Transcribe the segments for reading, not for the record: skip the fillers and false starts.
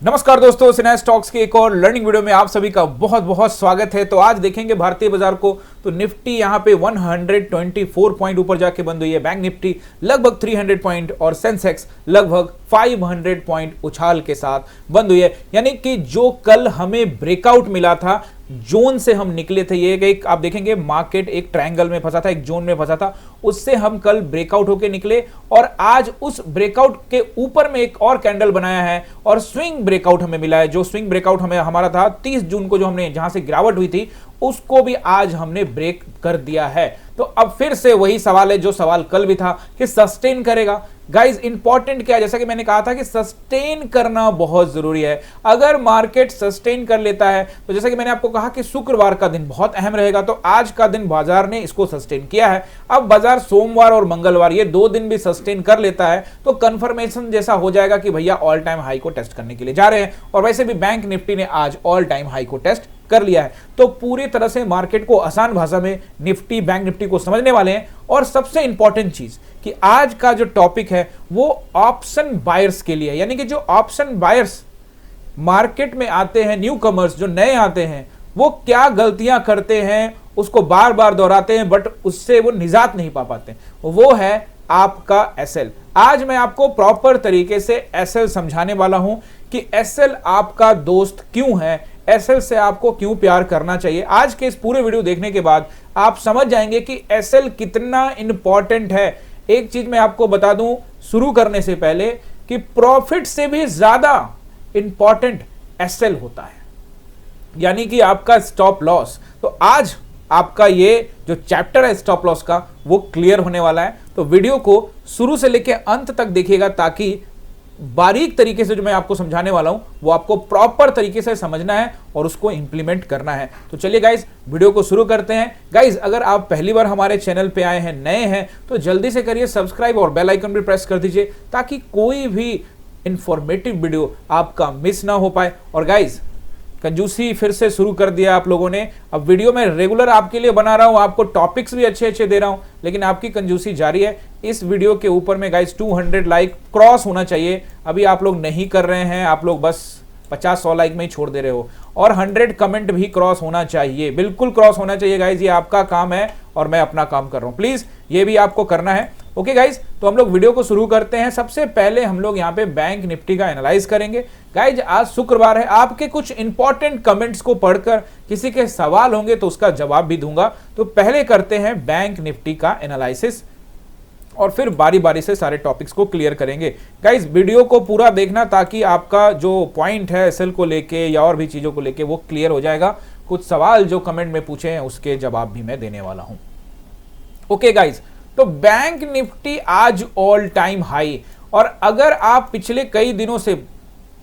नमस्कार दोस्तों, सिन्हा स्टॉक्स के एक और लर्निंग वीडियो में आप सभी का बहुत बहुत स्वागत है। तो आज देखेंगे भारतीय बाजार को। तो निफ्टी यहां पे 124 पॉइंट ऊपर जाके बंद हुई है, बैंक निफ्टी लगभग 300 पॉइंट और सेंसेक्स लगभग 500 पॉइंट उछाल के साथ बंद हुई है। यानी कि जो कल हमें ब्रेकआउट मिला था, जोन से हम निकले थे, ये एक आप देखेंगे मार्केट एक ट्रायंगल में फंसा था, एक जोन में फंसा था, उससे हम कल ब्रेकआउट होके निकले और आज उस ब्रेकआउट के ऊपर में एक और कैंडल बनाया है और स्विंग ब्रेकआउट हमें मिला है। जो स्विंग ब्रेकआउट हमें हमारा था 30 जून को, जो हमने जहां से गिरावट हुई थी, उसको भी आज हमने ब्रेक कर दिया है। तो अब फिर से वही सवाल है जो सवाल कल भी था कि सस्टेन करेगा। गाइस इंपॉर्टेंट क्या है, जैसा कि मैंने कहा था कि सस्टेन करना बहुत जरूरी है। अगर मार्केट सस्टेन कर लेता है तो जैसा कि मैंने आपको कहा कि शुक्रवार का दिन बहुत अहम रहेगा, तो आज का दिन बाजार ने इसको सस्टेन किया है। अब बाजार सोमवार और मंगलवार ये 2 दिन भी सस्टेन कर लेता है तो कंफर्मेशन जैसा हो जाएगा कि भैया ऑल टाइम हाई को टेस्ट करने के लिए जा रहे हैं। और वैसे भी बैंक निफ्टी ने आज ऑल टाइम हाई को टेस्ट कर लिया है। तो पूरी तरह से मार्केट को आसान भाषा में निफ्टी बैंक निफ्टी को समझने वाले हैं। और सबसे इंपॉर्टेंट चीज कि आज का जो टॉपिक है वो ऑप्शन बायर्स के लिए है। यानी कि जो ऑप्शन बायर्स मार्केट में आते हैं, न्यू कमर्स जो नए आते हैं, वो क्या गलतियां करते हैं, उसको बार बार दोहराते हैं बट उससे वो निजात नहीं पा पाते। वो है आपका एसएल। आज मैं आपको प्रॉपर तरीके से एसएल समझाने वाला हूं कि एसएल आपका दोस्त क्यों है, एसएल से आपको क्यों प्यार करना चाहिए। आज के इस पूरे वीडियो देखने के बाद आप समझ जाएंगे कि एसएल कितना इंपॉर्टेंट है। एक चीज मैं आपको बता दूं शुरू करने से पहले कि प्रॉफिट से भी ज्यादा इंपॉर्टेंट एसएल होता है, यानी कि आपका स्टॉप लॉस। तो आज आपका ये जो चैप्टर है स्टॉप लॉस का वो क्लियर होने वाला है। तो वीडियो को शुरू से लेकर अंत तक देखिएगा ताकि बारीक तरीके से जो मैं आपको समझाने वाला हूं वो आपको प्रॉपर तरीके से समझना है और उसको इंप्लीमेंट करना है। तो चलिए गाइज वीडियो को शुरू करते हैं। गाइज अगर आप पहली बार हमारे चैनल पे आए हैं, नए हैं, तो जल्दी से करिए सब्सक्राइब और बेल आइकन भी प्रेस कर दीजिए ताकि कोई भी इंफॉर्मेटिव वीडियो आपका मिस ना हो पाए। और गाइज कंजूसी फिर से शुरू कर दिया आप लोगों ने। अब वीडियो में रेगुलर आपके लिए बना रहा हूं, आपको टॉपिक्स भी अच्छे अच्छे दे रहा हूं, लेकिन आपकी कंजूसी जारी है। इस वीडियो के ऊपर में गाइस 200 लाइक क्रॉस होना चाहिए। अभी आप लोग नहीं कर रहे हैं, आप लोग बस 50-100 लाइक में ही छोड़ दे रहे हो। और 100 कमेंट भी क्रॉस होना चाहिए, बिल्कुल क्रॉस होना चाहिए गाइज। ये आपका काम है और मैं अपना काम कर रहा हूं, प्लीज ये भी आपको करना है। ओके गाइज, तो हम लोग वीडियो को शुरू करते हैं। सबसे पहले हम लोग यहाँ पे बैंक निफ्टी का एनालाइज करेंगे। गाइज आज शुक्रवार है, आपके कुछ इंपॉर्टेंट कमेंट्स को पढ़कर किसी के सवाल होंगे तो उसका जवाब भी दूंगा। तो पहले करते हैं बैंक निफ्टी का एनालिसिस और फिर बारी बारी से सारे टॉपिक्स को क्लियर करेंगे। गाइज वीडियो को पूरा देखना ताकि आपका जो पॉइंट है एसएल को लेके या और भी चीजों को लेके वो क्लियर हो जाएगा। कुछ सवाल जो कमेंट में पूछे हैं उसके जवाब भी मैं देने वाला हूं। ओके गाइज, तो बैंक निफ्टी आज ऑल टाइम हाई। और अगर आप पिछले कई दिनों से,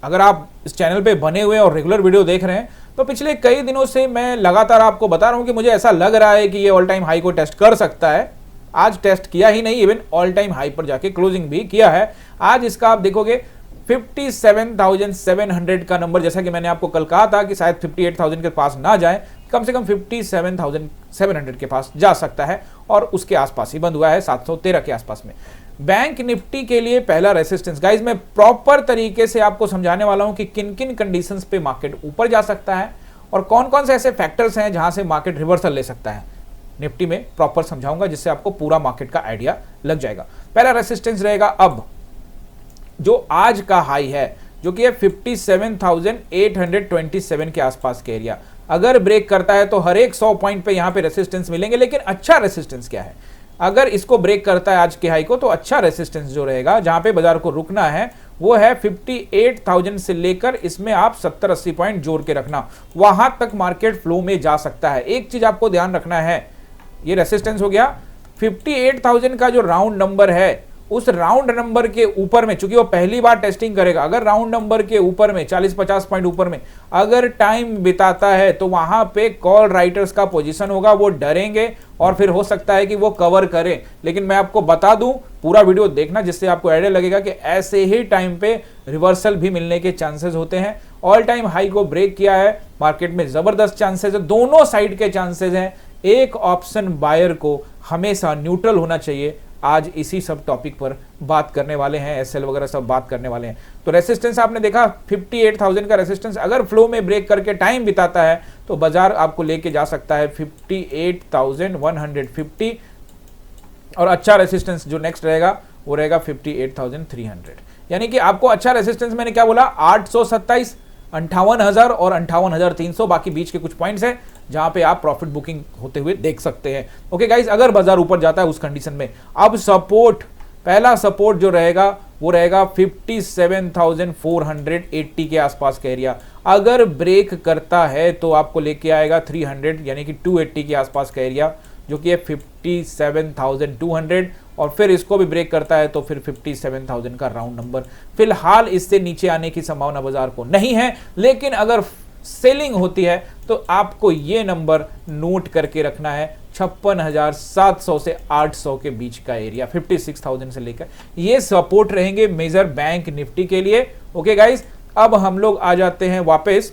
अगर आप इस चैनल पे बने हुए और रेगुलर वीडियो देख रहे हैं, तो पिछले कई दिनों से मैं लगातार आपको बता रहा हूं कि मुझे ऐसा लग रहा है कि ये ऑल टाइम हाई को टेस्ट कर सकता है। आज टेस्ट किया ही नहीं, इवन ऑल टाइम हाई पर जाके क्लोजिंग भी किया है। आज इसका आप देखोगे 57,700 का नंबर, जैसा कि मैंने आपको कल कहा था कि शायद 58,000 के पास ना जाए, कम से कम 57,700 के पास जा सकता है और उसके आसपास ही बंद हुआ है, 713 के आसपास में। बैंक निफ्टी के लिए पहला रेसिस्टेंस, गाइज मैं प्रॉपर तरीके से आपको समझाने वाला हूं कि किन किन कंडीशंस पे मार्केट ऊपर जा सकता है और कौन कौन से ऐसे फैक्टर्स हैं जहां से मार्केट रिवर्सल ले सकता है। निफ्टी में प्रॉपर समझाऊंगा जिससे आपको पूरा मार्केट का आइडिया लग जाएगा। पहला रेसिस्टेंस रहेगा अब जो आज का हाई है, जो कि है 57,827 के आसपास के एरिया। अगर ब्रेक करता है तो हर एक 100 पॉइंट पे यहां पे रेसिस्टेंस मिलेंगे, लेकिन अच्छा रेसिस्टेंस क्या है, अगर इसको ब्रेक करता है आज के हाई को तो अच्छा रेसिस्टेंस जो रहेगा जहां पे बाजार को रुकना है वो है 58,000 से लेकर इसमें आप 70-80 पॉइंट जोड़ के रखना, वहां तक मार्केट फ्लो में जा सकता है। एक चीज आपको ध्यान रखना है, ये रेसिस्टेंस हो गया 58,000 का जो राउंड नंबर है, उस राउंड नंबर के ऊपर में, चूंकि वो पहली बार टेस्टिंग करेगा, अगर राउंड नंबर के ऊपर में 40-50 पॉइंट ऊपर में अगर टाइम बिताता है तो वहां पे कॉल राइटर्स का पोजीशन होगा, वो डरेंगे और फिर हो सकता है कि वो कवर करें। लेकिन मैं आपको बता दूं, पूरा वीडियो देखना जिससे आपको आइडिया लगेगा कि ऐसे ही टाइम पे रिवर्सल भी मिलने के चांसेस होते हैं। ऑल टाइम हाई को ब्रेक किया है, मार्केट में जबरदस्त चांसेस है, दोनों साइड के चांसेस हैं। एक ऑप्शन बायर को हमेशा न्यूट्रल होना चाहिए आज इसी सब टॉपिक पर बात करने वाले हैं, एसएल वगैरह सब बात करने वाले हैं। तो रेसिस्टेंस आपने देखा 58,000 का रेसिस्टेंस, अगर फ्लो में ब्रेक करके टाइम बिताता है तो बाजार आपको लेके जा सकता है 58,150, और अच्छा रेसिस्टेंस जो नेक्स्ट रहेगा वो रहेगा 58,300। यानी कि आपको अच्छा रेसिस्टेंस मैंने क्या बोला, 827, 58,000 और 58,300, बाकी बीच के कुछ पॉइंट्स हैं जहां पे आप प्रॉफिट बुकिंग होते हुए देख सकते हैं। ओके गाइस, अगर बाजार ऊपर जाता है उस कंडीशन में, अब सपोर्ट, पहला सपोर्ट जो रहेगा वो रहेगा 57,480 के आसपास का एरिया। अगर ब्रेक करता है तो आपको लेके आएगा 300 यानी कि 280 के आसपास का एरिया, जो कि है 57,200, और फिर इसको भी ब्रेक करता है तो फिर 57,000 का राउंड नंबर। फिलहाल इससे नीचे आने की संभावना बाजार को नहीं है, लेकिन अगर सेलिंग होती है तो आपको ये नंबर नोट करके रखना है, 56,700 से 800 के बीच का एरिया, 56,000 से लेकर ये सपोर्ट रहेंगे मेजर बैंक निफ्टी के लिए। ओके गाइस, अब हम लोग आ जाते हैं वापस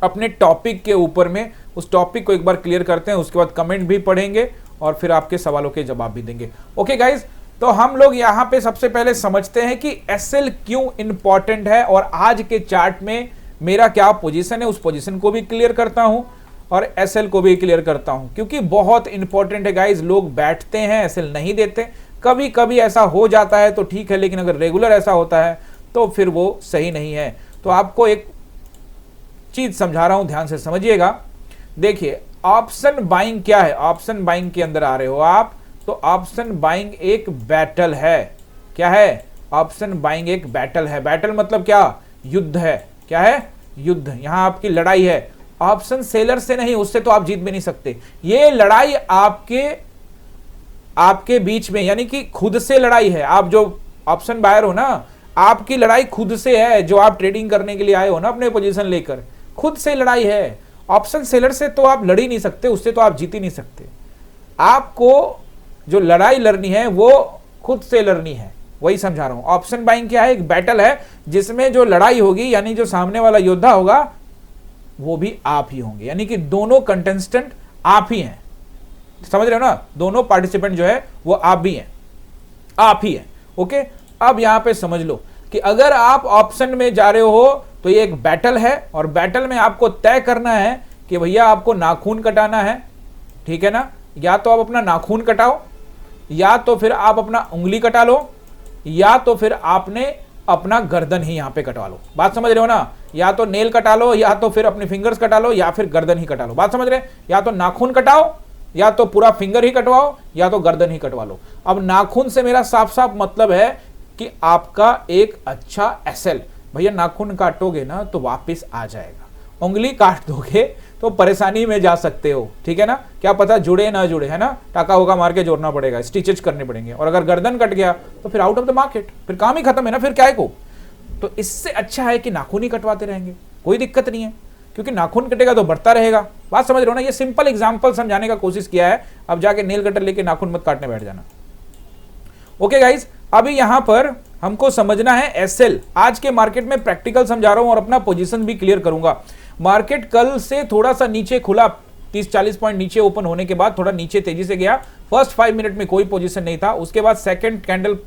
अपने टॉपिक के ऊपर में, उस टॉपिक को एक बार क्लियर करते हैं, उसके बाद कमेंट भी पढ़ेंगे और फिर आपके सवालों के जवाब भी देंगे। ओके गाइस, तो हम लोग यहां पे सबसे पहले समझते हैं कि एसएल क्यों इंपॉर्टेंट है और आज के चार्ट में मेरा क्या पोजीशन है, उस पोजीशन को भी क्लियर करता हूं और एसएल को भी क्लियर करता हूं, क्योंकि बहुत इंपॉर्टेंट है गाइस। लोग बैठते हैं, एसएल नहीं देते, कभी कभी ऐसा हो जाता है तो ठीक है, लेकिन अगर रेगुलर ऐसा होता है तो फिर वो सही नहीं है। तो आपको एक चीज समझा रहा हूं, ध्यान से समझिएगा। देखिए, ऑप्शन बाइंग क्या है, ऑप्शन बाइंग के अंदर आ रहे हो आप, तो ऑप्शन बाइंग एक बैटल है। क्या है? ऑप्शन बाइंग एक बैटल है। बैटल मतलब क्या? युद्ध है। क्या है? युद्ध। यहां आपकी लड़ाई है, ऑप्शन सेलर से नहीं, उससे तो आप जीत भी नहीं सकते। ये लड़ाई आपके बीच में, यानी कि खुद से लड़ाई है। आप जो ऑप्शन बायर हो ना, आपकी लड़ाई खुद से है, जो आप ट्रेडिंग करने के लिए आए हो ना अपने पोजीशन लेकर, खुद से लड़ाई है। ऑप्शन सेलर से तो आप लड़ ही नहीं सकते, उससे तो आप जीत ही नहीं सकते। आपको जो लड़ाई लड़नी है वो खुद से लड़नी है, वही समझा रहा हूं। ऑप्शन बाइंग क्या है? एक बैटल है जिसमें जो लड़ाई होगी, यानी जो सामने वाला योद्धा होगा वो भी आप ही होंगे, यानी कि दोनों कंटेस्टेंट आप ही हैं। समझ रहे हो ना? दोनों पार्टिसिपेंट जो है वो आप भी हैं, आप ही हैं। ओके, अब यहां पे समझ लो कि अगर आप ऑप्शन में जा रहे हो तो ये एक बैटल है, और बैटल में आपको तय करना है कि भैया आपको नाखून कटाना है, ठीक है ना? या तो आप अपना नाखून कटाओ, या तो फिर आप अपना उंगली कटा लो, या तो फिर आपने अपना गर्दन ही यहां पे कटवा लो। बात समझ रहे हो ना? या तो नेल कटा लो, या तो फिर अपने फिंगर्स कटा लो, या फिर गर्दन ही कटा लो। बात समझ रहे? या तो नाखून कटाओ, या तो पूरा फिंगर ही कटवाओ, या तो गर्दन ही कटवा लो। अब नाखून से मेरा साफ साफ मतलब है कि आपका एक अच्छा एसएल, भैया नाखून काटोगे ना तो वापस आ जाएगा, उंगली काट दोगे तो परेशानी में जा सकते हो, ठीक है ना? क्या पता जुड़े ना जुड़े, है ना? टाका होगा मार के जोड़ना पड़ेगा, स्टिचेज करने पड़ेंगे, और अगर गर्दन कट गया तो फिर आउट ऑफ द मार्केट, फिर काम ही खत्म है ना, फिर क्या है को। तो इससे अच्छा है कि नाखून ही कटवाते रहेंगे, कोई दिक्कत नहीं है, क्योंकि नाखून कटेगा तो बढ़ता रहेगा। बात समझ रहे हो ना? ये सिंपल एग्जाम्पल समझाने का कोशिश किया है, अब जाके नेल कटर लेके नाखून मत काटने बैठ जाना। ओके गाइज, अभी यहां पर हमको समझना है एसएल। आज के मार्केट में प्रैक्टिकल समझा रहा हूं और अपना पोजीशन भी क्लियर करूंगा। मार्केट कल से थोड़ा सा नीचे खुला, 30-40 पॉइंट नीचे ओपन होने के बाद थोड़ा नीचे तेजी से गया। फर्स्ट 5 मिनट में कोई पोजीशन नहीं था, उसके बाद सेकंड कैंडल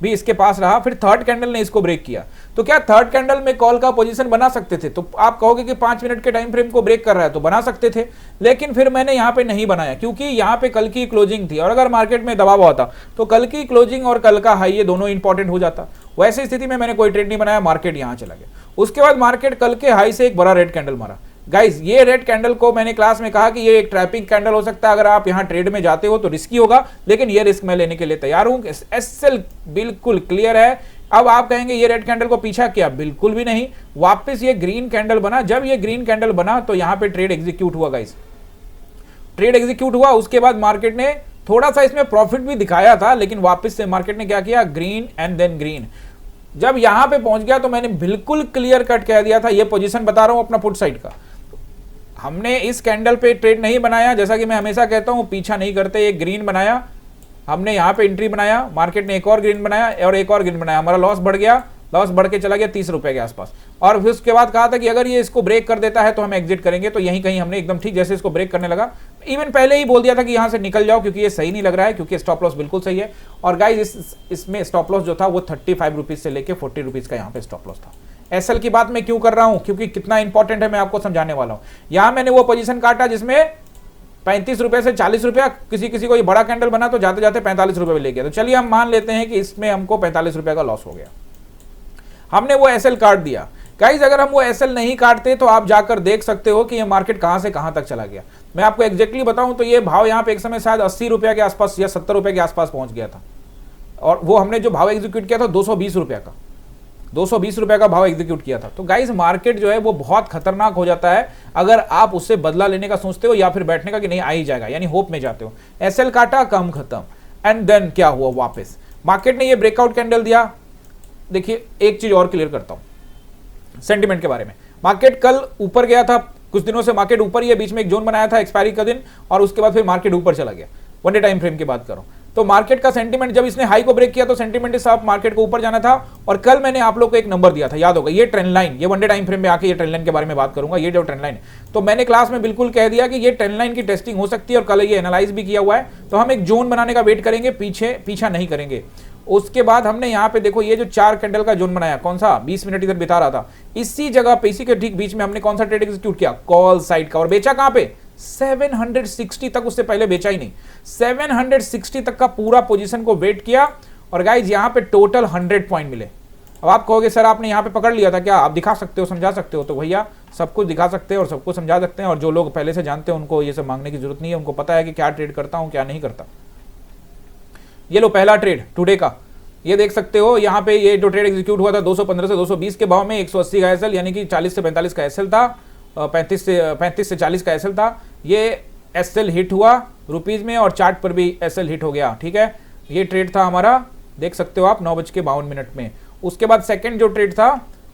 भी इसके पास रहा, फिर थर्ड कैंडल ने इसको ब्रेक किया। तो क्या थर्ड कैंडल में कॉल का पोजीशन बना सकते थे? तो आप कहोगे कि 5 मिनट के टाइम फ्रेम को ब्रेक कर रहा है, तो बना सकते थे, लेकिन फिर मैंने यहां पे नहीं बनाया, क्योंकि यहां पे कल की क्लोजिंग थी, और अगर मार्केट में दबाव होता तो कल की क्लोजिंग और कल का हाई ये दोनों इंपॉर्टेंट हो जाता। वैसे स्थिति में मैंने कोई ट्रेड नहीं बनाया, मार्केट यहां चला गया। उसके बाद मार्केट कल के हाई से एक बड़ा रेड कैंडल मारा। गाइस, ये रेड कैंडल को मैंने क्लास में कहा कि ये एक ट्रैपिंग कैंडल हो सकता है, अगर आप यहां ट्रेड में जाते हो तो रिस्की होगा, लेकिन ये रिस्क मैं लेने के लिए तैयार हूं। एसएल बिल्कुल क्लियर है। अब आप कहेंगे ये रेड कैंडल को पीछा किया, बिल्कुल भी नहीं, वापस ये ग्रीन कैंडल बना। जब ये ग्रीन कैंडल बना तो यहां पे ट्रेड एग्जीक्यूट हुआ गाइस, ट्रेड एग्जीक्यूट हुआ। उसके बाद मार्केट ने थोड़ा सा इसमें प्रॉफिट भी दिखाया था, लेकिन वापस से मार्केट ने क्या किया? Green and then green. जब यहां पे पहुंच गया तो मैंने बिल्कुल क्लियर कट कह दिया था, ये पोजीशन बता रहा हूं अपना पुट साइड का। हमने इस कैंडल पे ट्रेड नहीं बनाया, जैसा कि मैं हमेशा कहता हूं, पीछा नहीं करते। एक ग्रीन बनाया हमने, यहां पे एंट्री बनाया, मार्केट ने एक और ग्रीन बनाया और एक और ग्रीन बनाया, हमारा लॉस बढ़ गया, लॉस बढ़ के चला गया 30 रुपए के आसपास। और फिर उसके बाद कहा था कि अगर ये इसको ब्रेक कर देता है तो हम एग्जिट करेंगे, तो यहीं कहीं हमने एकदम ठीक जैसे इसको ब्रेक करने लगा इवन पहले ही बोल दिया था कि यहां से निकल जाओ क्योंकि ये सही नहीं लग रहा है, क्योंकि स्टॉप लॉस बिल्कुल सही है। और गाइज इसमें स्टॉप लॉस जो था वो 35 रुपीज से लेके 40 रुपीज का यहाँ पे स्टॉप लॉस था। एसएल की बात मैं क्यों कर रहा हूं, क्योंकि कितना इंपॉर्टेंट है मैं आपको समझाने वाला हूं। यहां मैंने वो पोजीशन काटा जिसमें 35 रुपए से 40 रुपया, किसी को ये बड़ा कैंडल बना तो जाते जाते 45 रुपए में ले गया। तो चलिए हम मान लेते हैं कि इसमें हमको 45 रुपए का लॉस हो गया, हमने वो एसएल काट दिया। गाइज अगर हम वो एसएल नहीं काटते तो आप जाकर देख सकते हो कि ये मार्केट कहां से कहां तक चला गया। मैं आपको एग्जैक्टली बताऊं तो ये भाव यहां पे एक समय शायद 80 रुपए के आसपास या 70 रुपए के आसपास पहुंच गया था, और वो हमने जो भाव एग्जीक्यूट किया था 220 रुपए का, 220 रुपए का भाव एग्जीक्यूट किया था। तो गाइज मार्केट जो है वो बहुत खतरनाक हो जाता है अगर आप उससे बदला लेने का सोचते हो या फिर बैठने का कि नहीं आ ही जाएगा, यानी होप में जाते हो। एसएल काटा, कम खत्म, एंड देन क्या हुआ, वापस मार्केट ने ये ब्रेकआउट कैंडल दिया। देखिए एक चीज और क्लियर करता हूं सेंटिमेंट के बारे में। मार्केट कल ऊपर गया था, कुछ दिनों से मार्केट ऊपर ही है, बीच में एक जोन बनाया था एक्सपायरी का दिन, और उसके बाद फिर मार्केट ऊपर चला गया। वन डे टाइम फ्रेम की बात करो तो मार्केट का सेंटीमेंट जब इसने हाई को ब्रेक किया तो सेंटीमेंट इस साहब मार्केट को ऊपर जाना था। और कल मैंने आप लोग को एक नंबर दिया था, याद होगा, ये ट्रेंड लाइन, ये वन डे टाइम फ्रेम में आके ये ट्रेंड लाइन के बारे में बात करूंगा। ये जो ट्रेंड लाइन है तो मैंने क्लास में बिल्कुल कह दिया कि ये ट्रेंड लाइन की टेस्टिंग हो सकती है, और कल ये एनालाइज भी किया हुआ है। तो हम एक जोन बनाने का वेट करेंगे, पीछा नहीं करेंगे। उसके बाद हमने यहाँ पे देखो ये जो 4 कैंडल का जोन बनाया, कौन सा 20 मिनट इधर बिता रहा था, इसी जगह पे, इसी के ठीक बीच में हमने कौन सा ट्रेड एग्जीक्यूट किया, कॉल साइड का, और बेचा कहां पे 760 तक, उससे पहले बेचा ही नहीं। 760 तक का पूरा पोजीशन को वेट किया, और गाइज यहाँ पे टोटल 100 पॉइंट मिले। अब आप कहोगे सर आपने यहाँ पे पकड़ लिया था क्या, आप दिखा सकते हो, समझा सकते हो? तो भैया सब कुछ दिखा सकते हैं और सब कुछ समझा सकते हैं, और जो लोग पहले से जानते हैं उनको ये सब मांगने की जरूरत नहीं है, उनको पता है कि क्या ट्रेड करता हूं क्या नहीं करता। ये लो पहला ट्रेड टुडे का, ये देख सकते हो यहाँ पे ये जो ट्रेड एग्जीक्यूट हुआ था 215 से 220 के भाव में, 180 का एसएल, यानी कि 40 से 45 का एसएल था, 35 से 40 का एसएल था। ये एसएल हिट हुआ रुपीज में, और चार्ट पर भी एसएल हिट हो गया, ठीक है। ये ट्रेड था हमारा, देख सकते हो आप 9:52 में। उसके बाद सेकंड जो ट्रेड था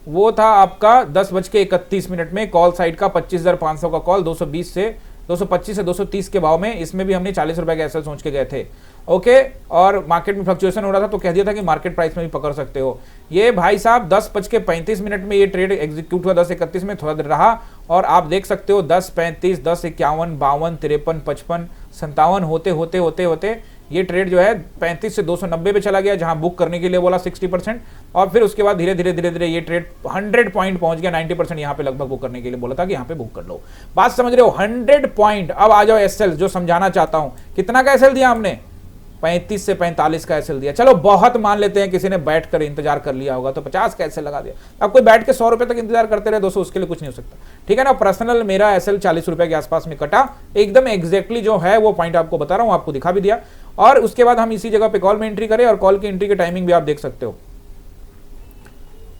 वो था आपका 10:31 में, कॉल साइड का 25,500 का कॉल, 225 से 230 के भाव में। इसमें भी हमने 40 रुपए का एसएल सोच के गए थे, ओके। और मार्केट में फ्लक्चुएशन हो रहा था तो कह दिया था कि मार्केट प्राइस में भी पकड़ सकते हो। ये भाई साहब 10:35 में ये ट्रेड एग्जीक्यूट हुआ, 10:31 में थोड़ा देर रहा, और आप देख सकते हो 10:35, 10:51, 52, 53, 55, 57 होते ये ट्रेड जो है 35 से 290 पे चला गया, जहां बुक करने के लिए बोला 60%, और फिर उसके बाद धीरे धीरे ये ट्रेड 100 पॉइंट पहुंच गया, 90% यहां पे लगभग बुक करने के लिए बोला था कि यहां पे बुक कर लो। बात समझ रहे हो, 100 पॉइंट। अब आ जाओ एसएल, जो समझाना चाहता हूं, कितना का एसएल दिया हमने, 35 से 45 का एसएल दिया। चलो बहुत मान लेते हैं किसी ने बैठ कर इंतजार कर लिया होगा तो 50 का एसएल लगा दिया। अब कोई बैठ के 100 रुपए तक इंतजार करते रहे दोस्तों, उसके लिए कुछ नहीं हो सकता, ठीक है ना। पर्सनल मेरा एसएल 40 रुपए के आसपास में कटा, एकदम एग्जैक्टली जो है वो पॉइंट आपको बता रहा हूं, आपको दिखा भी दिया। और उसके बाद हम इसी जगह पे कॉल में एंट्री करें, और कॉल की एंट्री की टाइमिंग भी आप देख सकते हो,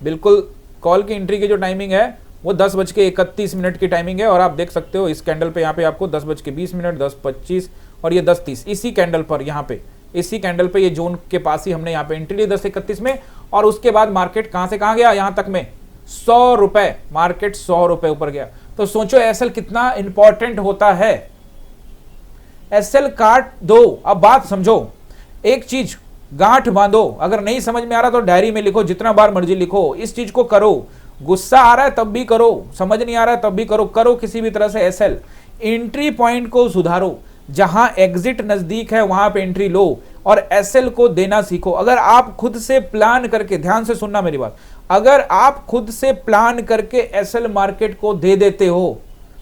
बिल्कुल कॉल की एंट्री की जो टाइमिंग है वो 10:31 की टाइमिंग है। और आप देख सकते हो इस कैंडल पे यहाँ पे आपको 10:20, 10:25 और ये 10:30, इसी कैंडल पर यहाँ पे, इसी कैंडल पे ये जोन के पास ही हमने यहाँ पे एंट्री ली 10:31 में। और उसके बाद मार्केट कहां से कहां गया, यहां तक में 100 रुपए, मार्केट 100 रुपए ऊपर गया। तो सोचो एसएल कितना इंपॉर्टेंट होता है, एसएल काट दो। अब बात समझो, एक चीज गांठ बांधो, अगर नहीं समझ में आ रहा तो डायरी में लिखो, जितना बार मर्जी लिखो, इस चीज को करो। गुस्सा आ रहा है तब भी करो, समझ नहीं आ रहा है तब भी करो किसी भी तरह से एसएल एंट्री पॉइंट को सुधारो, जहां एग्जिट नजदीक है वहां पे एंट्री लो, और एसएल को देना सीखो। अगर आप खुद से प्लान करके, ध्यान से सुनना मेरी बात, अगर आप खुद से प्लान करके एसएल मार्केट को दे देते हो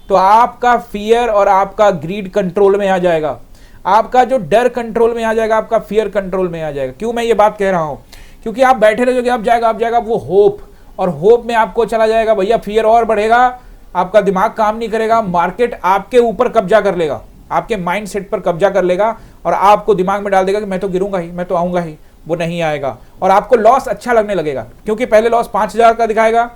तो आपका फियर और आपका ग्रीड कंट्रोल में आ जाएगा, आपका जो डर कंट्रोल में आ जाएगा, आपका फियर कंट्रोल में आ जाएगा। क्यों मैं ये बात कह रहा हूं, क्योंकि आप बैठे रहोगे अब जाएगा वो होप, और होप में आपको चला जाएगा भैया, फियर और बढ़ेगा, आपका दिमाग काम नहीं करेगा, मार्केट आपके ऊपर कब्जा कर लेगा, आपके माइंड सेट पर कब्जा कर लेगा, और आपको दिमाग में डाल देगा कि मैं तो गिरूंगा ही, मैं तो आऊंगा ही, वो नहीं आएगा। और आपको लॉस अच्छा लगने लगेगा, क्योंकि पहले लॉस 5,000 का दिखाएगा,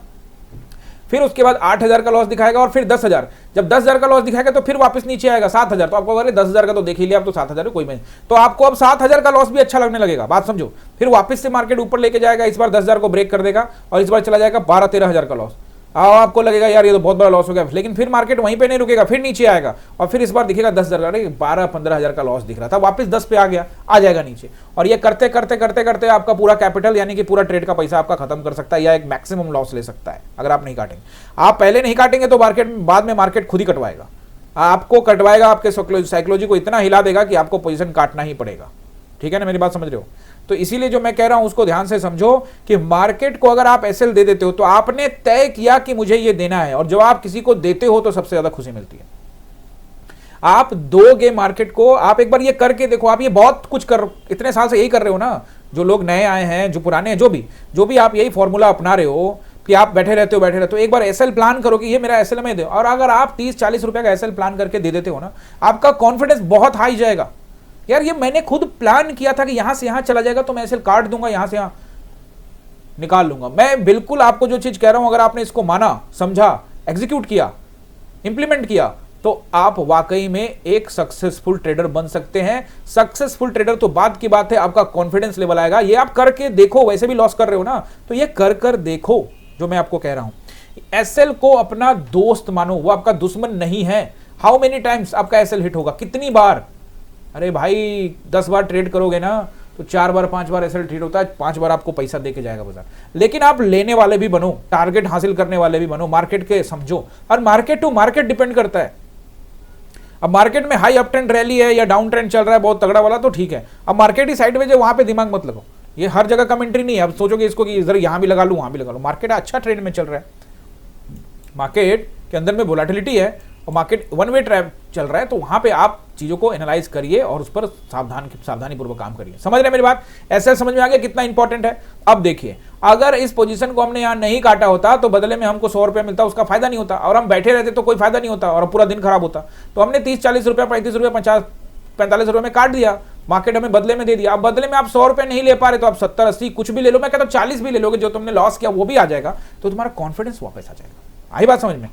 फिर उसके बाद 8,000 का लॉस दिखाएगा, और फिर 10,000। जब 10,000 का लॉस दिखाएगा तो फिर वापस नीचे आएगा 7,000। तो आपको अगर 10,000 का तो देख ही लिया, अब तो 7,000 कोई नहीं, तो आपको अब 7,000 का लॉस भी अच्छा लगने लगेगा। बात समझो, फिर वापस से मार्केट ऊपर लेके जाएगा, इस बार 10,000 को ब्रेक कर देगा, और इस बार चला जाएगा 12-13,000 का लॉस। आपको लगेगा यार ये तो बहुत बड़ा लॉस हो गया, लेकिन फिर मार्केट वहीं पे नहीं रुकेगा, फिर नीचे आएगा, और फिर इस बार दिखेगा 10,000 का, 12-15,000 का लॉस दिख रहा था, वापस 10 पे आ जाएगा नीचे। और ये करते करते आपका पूरा कैपिटल, यानी कि पूरा ट्रेड का पैसा आपका खत्म कर सकता है, या एक मैक्सिमम लॉस ले सकता है अगर आप नहीं काटेंगे। आप पहले नहीं काटेंगे तो मार्केट बाद में मार्केट खुद ही कटवाएगा। आपको कटवाएगा, आपके साइकोलॉजी को इतना हिला देगा कि आपको पोजीशन काटना ही पड़ेगा। ठीक है ना, मेरी बात समझ रहे हो? तो इसीलिए जो मैं कह रहा हूं उसको ध्यान से समझो कि मार्केट को अगर आप एसएल दे देते हो तो आपने तय किया कि मुझे ये देना है, और जब आप किसी को देते हो तो सबसे ज्यादा खुशी मिलती है। आप दोगे मार्केट को, आप एक बार ये करके देखो। आप ये बहुत कुछ इतने साल से यही कर रहे हो ना, जो लोग नए आए हैं, जो पुराने हैं, जो भी आप यही फॉर्मूला अपना रहे हो कि आप बैठे रहते हो। एक बार एसएल प्लान करो कि ये मेरा एसएल में दे, और अगर आप 30-40 रुपए का एसएल प्लान करके दे देते हो ना, आपका कॉन्फिडेंस बहुत हाई जाएगा। यार ये मैंने खुद प्लान किया था कि यहां से यहां चला जाएगा तो मैं एसएल काट दूंगा, यहां से यहां निकाल लूंगा। मैं बिल्कुल आपको जो चीज कह रहा हूं, अगर आपने इसको माना, समझा, एग्जीक्यूट किया, इंप्लीमेंट किया, तो आप वाकई में एक सक्सेसफुल ट्रेडर बन सकते हैं। सक्सेसफुल ट्रेडर तो बात की बात है, आपका कॉन्फिडेंस लेवल आएगा। ये आप करके देखो, वैसे भी लॉस कर रहे हो ना, तो ये कर देखो जो मैं आपको कह रहा हूं। एसएल को अपना दोस्त मानो, वो आपका दुश्मन नहीं है। हाउ मेनी टाइम्स आपका एसएल हिट होगा, कितनी बार? अरे भाई 10 बार ट्रेड करोगे ना तो 4 बार 5 बार एसएल हिट होता है, 5 बार आपको पैसा देके जाएगा बाजार। लेकिन आप लेने वाले भी बनो, टारगेट हासिल करने वाले भी बनो, मार्केट के समझो। और मार्केट टू मार्केट डिपेंड करता है। अब मार्केट में हाई अप ट्रेंड रैली है या डाउन ट्रेंड चल रहा है बहुत तगड़ा वाला, तो ठीक है। अब मार्केट ही साइडवेज है, वहां पे दिमाग मत लगाओ। ये हर जगह कमेंट्री नहीं है। अब सोचोगे इसको कि इधर यहां भी लगा लूं, वहां भी लगा लूं। मार्केट अच्छा ट्रेंड में चल रहा है, मार्केट के अंदर में वोलेटिलिटी है और मार्केट वन वे ट्रैप चल रहा है, तो वहां पे आप चीजों को एनालाइज करिए और उस पर सावधानी पूर्वक काम करिए। समझ रहे मेरी बात? ऐसे समझ में आ गया कितना इंपॉर्टेंट है? अब देखिए, अगर इस पोजीशन को हमने यहां नहीं काटा होता तो बदले में हमको 100 रुपए मिलता, उसका फायदा नहीं होता, और हम बैठे रहते तो कोई फायदा नहीं होता और पूरा दिन खराब होता। तो हमने 30-40 रुपए, 35 रुपए, 50-45 रुपए में काट दिया, मार्केट हमें बदले में दे दिया। अब बदले में आप 100 रुपए नहीं ले पा रहे तो आप 70-80 कुछ भी ले लो। मैं कहता हूं 40 भी ले लोगे, जो तुमने लॉस किया वो भी आ जाएगा, तो तुम्हारा कॉन्फिडेंस वापस आ जाएगा। आई बात समझ में?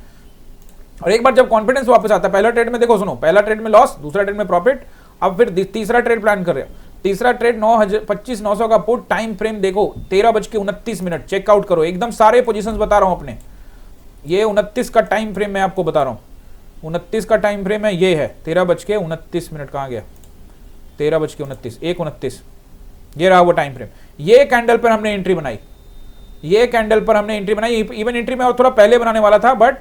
और एक बार जब कॉन्फिडेंस वापस आता है, पहला ट्रेड में देखो, सुनो, पहला ट्रेड में लॉस, दूसरा ट्रेड में प्रॉफिट, अब फिर तीसरा ट्रेड प्लान कर रहे हो। तीसरा ट्रेड 25,900 का पुट, टाइम फ्रेम देखो 13:29, चेकआउट करो एकदम सारे पोजीशंस बता रहा हूं अपने। ये 29 का टाइम फ्रेम मैं आपको बता रहा हूं, 29 का टाइम फ्रेम है, ये है 13:29। कहां गया? 13:29, 1:29, ये रहा वो टाइम फ्रेम। ये कैंडल पर हमने एंट्री बनाई, ये कैंडल पर हमने एंट्री बनाई। इवन एंट्री में और थोड़ा पहले बनाने वाला था, बट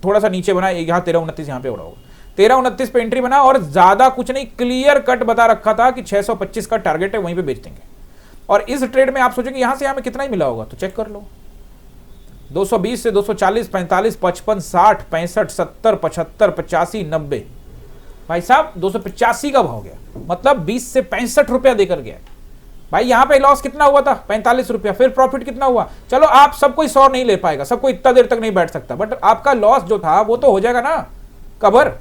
थोड़ा सा नीचे बना, यहाँ 13:29 यहाँ पे हो रहा होगा। 13:29 पे एंट्री बना और ज्यादा कुछ नहीं, क्लियर कट बता रखा था कि 625 का टारगेट है, वहीं पे बेच देंगे। और इस ट्रेड में आप सोचेंगे यहां से यहां में कितना ही मिला होगा, तो चेक कर लो। 220 से 240, 45, 55, 60, 65, 70, 75, 85, 90, भाई साहब 285 का भाव गया, मतलब 20 से 65 रुपया देकर गया। भाई यहां पे लॉस कितना हुआ था? 45 रुपया। फिर प्रॉफिट कितना हुआ? चलो आप सबको 100 नहीं ले पाएगा, सबको इतना देर तक नहीं बैठ सकता, बट आपका लॉस जो था वो तो हो जाएगा ना कवर,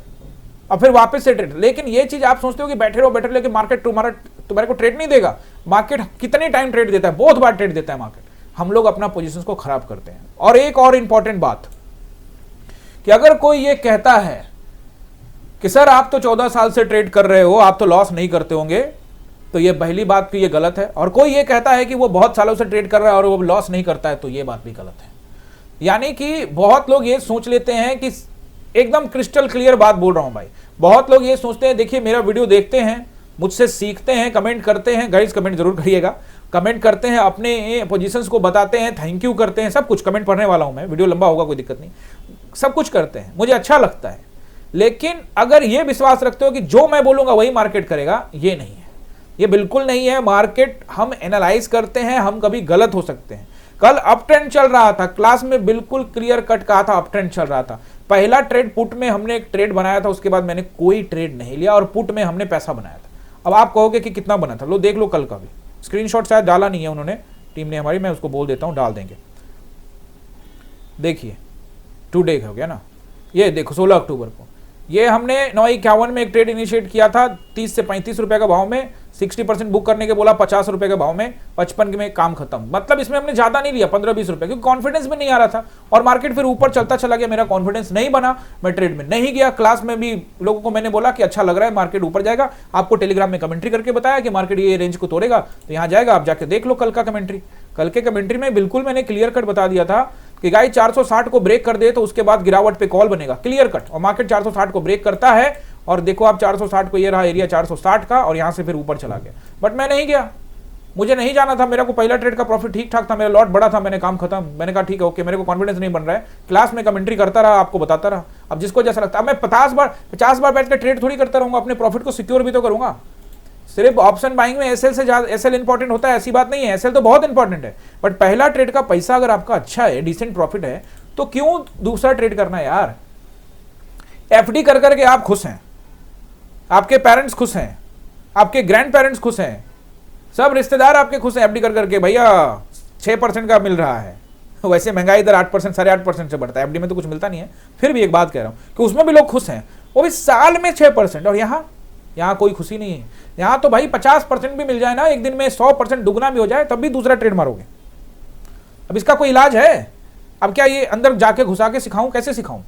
और फिर वापस से ट्रेड। लेकिन ये चीज आप सोचते हो कि बैठे रहो, लेकिन मार्केट तुम्हारे को ट्रेड नहीं देगा। मार्केट कितने टाइम ट्रेड देता है? बहुत बार ट्रेड देता है मार्केट। हम लोग अपना पोजीशंस को खराब करते हैं। और एक और इंपॉर्टेंट बात कि अगर कोई ये कहता है कि सर आप तो 14 साल से ट्रेड कर रहे हो, आप तो लॉस नहीं करते होंगे, तो ये पहली बात कि ये गलत है। और कोई ये कहता है कि वो बहुत सालों से ट्रेड कर रहा है और वो लॉस नहीं करता है, तो ये बात भी गलत है। यानी कि बहुत लोग ये सोच लेते हैं कि एकदम क्रिस्टल क्लियर बात बोल रहा हूं भाई, बहुत लोग ये सोचते हैं, देखिए मेरा वीडियो देखते हैं, मुझसे सीखते हैं, कमेंट करते हैं, गाइस कमेंट जरूर करिएगा, कमेंट करते हैं, अपने पोजीशंस को बताते हैं, थैंक यू करते हैं, सब कुछ कमेंट पढ़ने वाला हूं मैं, वीडियो लंबा होगा कोई दिक्कत नहीं, सब कुछ करते हैं, मुझे अच्छा लगता है। लेकिन अगर ये विश्वास रखते हो कि जो मैं बोलूंगा वही मार्केट करेगा, ये नहीं है, ये बिल्कुल नहीं है। मार्केट हम एनालाइज करते हैं, हम कभी गलत हो सकते हैं। कल अप ट्रेंड चल रहा था, क्लास में बिल्कुल क्लियर कट कहा था, अप ट्रेंड चल रहा था। पहला ट्रेड पुट में हमने एक ट्रेड बनाया था, उसके बाद मैंने कोई ट्रेड नहीं लिया और पुट में हमने पैसा बनाया था। अब आप कहोगे कि कितना बना था, लो देख लो कल का भी, स्क्रीनशॉट शायद डाला नहीं है उन्होंने, टीम ने हमारी, मैं उसको बोल देता हूं, डाल देंगे। देखिए टुडे हो गया ना, ये देखो 16 अक्टूबर को ये हमने 9:51 में एक ट्रेड इनिशिएट किया था, 30 से 35 रुपए का भाव में, 60% बुक करने के बोला, 50 रुपए के भाव में, 55 में काम खत्म। मतलब इसमें हमने ज्यादा नहीं लिया, 15-20 रुपए, क्योंकि कॉन्फिडेंस में नहीं आ रहा था और मार्केट फिर ऊपर चलता चला गया, मेरा कॉन्फिडेंस नहीं बना, मैं ट्रेड में नहीं गया। क्लास में भी लोगों को मैंने बोला कि अच्छा लग रहा है, मार्केट ऊपर जाएगा, आपको टेलीग्राम में कमेंट्री करके बताया कि मार्केट ये रेंज को तोड़ेगा, तो यहाँ जाएगा, आप जाके देख लो कल का कमेंट्री। कल के कमेंट्री में बिल्कुल मैंने क्लियर कट बता दिया था कि गाय 460 को ब्रेक कर दे तो उसके बाद गिरावट पे कॉल बनेगा, क्लियर कट, और मार्केट 460 को ब्रेक करता है और देखो आप 460 को, ये रहा एरिया 460 का, और यहां से फिर ऊपर चला गया, बट मैं नहीं गया, मुझे नहीं जाना था, मेरे को पहला ट्रेड का प्रॉफिट ठीक ठाक था, मेरा लॉट बड़ा था, मैंने काम खत्म, मैंने कहा ठीक है ओके, मेरे को कॉन्फिडेंस नहीं बन रहा है, क्लास में कमेंट्री करता रहा, आपको बताता रहा। अब जिसको जैसा लगता है, मैं 50 बार बैठ कर ट्रेड थोड़ी करता रहूंगा, अपने प्रॉफिट को सिक्योर भी तो करूंगा। सिर्फ ऑप्शन बाइंग में एसएल से ज्यादा एसएल इंपॉर्टेंट होता है ऐसी बात नहीं है, एसएल तो बहुत इंपॉर्टेंट है, बट पहला ट्रेड का पैसा अगर आपका अच्छा है, डिसेंट प्रॉफिट है, तो क्यों दूसरा ट्रेड करना है यार। एफडी कर करके आप खुश हैं, आपके पेरेंट्स खुश हैं, आपके ग्रैंड पेरेंट्स खुश हैं, सब रिश्तेदार आपके खुश हैं एफडी कर करके, भैया 6% का मिल रहा है। वैसे महंगाई इधर 8% 8.5% से बढ़ता है, एफडी में तो कुछ मिलता नहीं है, फिर भी एक बात कह रहा हूं कि उसमें भी लोग खुश हैं, वो भी साल में 6%। और यहाँ कोई खुशी नहीं है, यहाँ तो भाई 50% भी मिल जाए ना एक दिन में, 100% दुगना भी हो जाए, तब भी दूसरा ट्रेड मारोगे। अब इसका कोई इलाज है? अब क्या ये अंदर जाके घुसा के सिखाऊं? कैसे सिखाऊं?